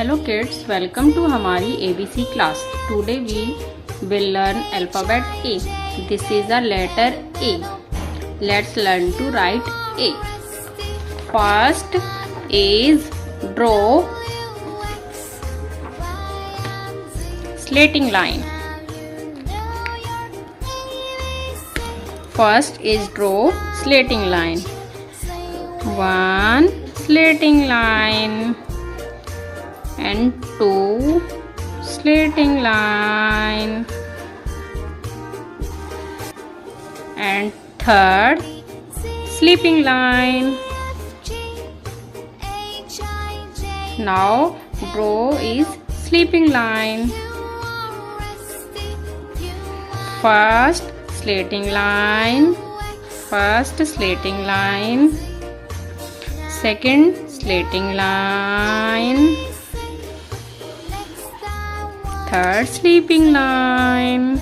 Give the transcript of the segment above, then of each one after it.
Hello kids, welcome to HAMARI ABC class. Today we will learn alphabet A. This is the letter A. Let's learn to write A. First is draw slating line. First is draw slating line. One slating line and two slating line and third sleeping line. Now draw is sleeping line. First slating line, second slating line, third sleeping line.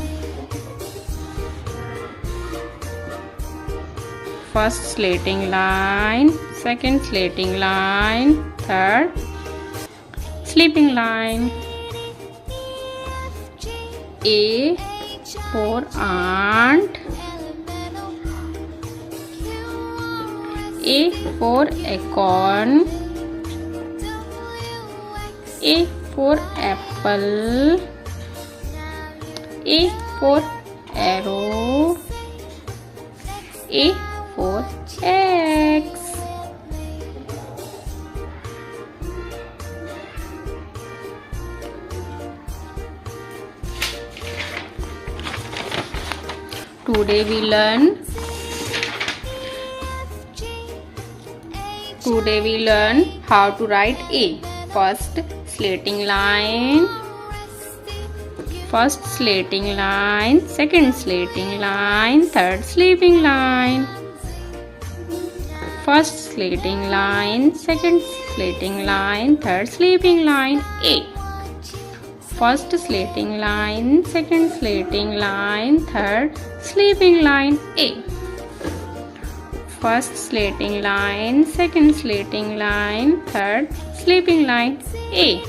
First slating line, second slating line, third sleeping line. A for ant, A for acorn, A for apple, A for arrow, A for X. Today we learn how to write A. First slating line, second slating line, third sleeping line. First slating line, second slating line, third sleeping line. A. First slating line, second slating line, third sleeping line. A. First slating line, second slating line, third sleeping line. A.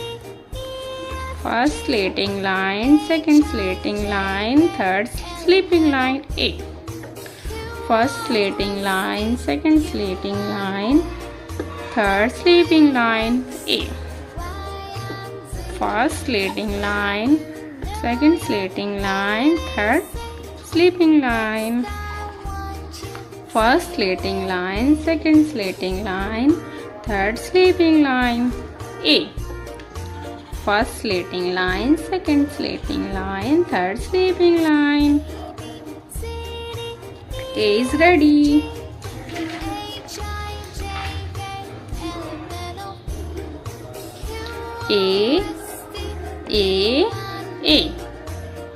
First slating line, second slating line, third sleeping line. A. First slating line, second slating line, third sleeping line. A. First slating line, second slating line, third sleeping line. First slating line, second slating line, third sleeping line. A. First slating line, second slating line, third sleeping line. A is ready.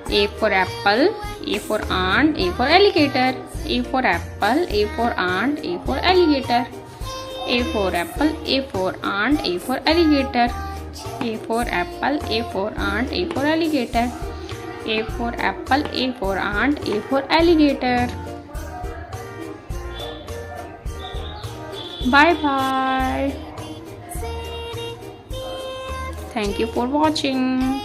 A for apple, A for ant, A for alligator. A for apple, A for ant, A for alligator. A for apple, A for ant, A for alligator. A for apple, A for ant, A for alligator. A for apple, A for ant, A for alligator. Bye bye. Thank you for watching.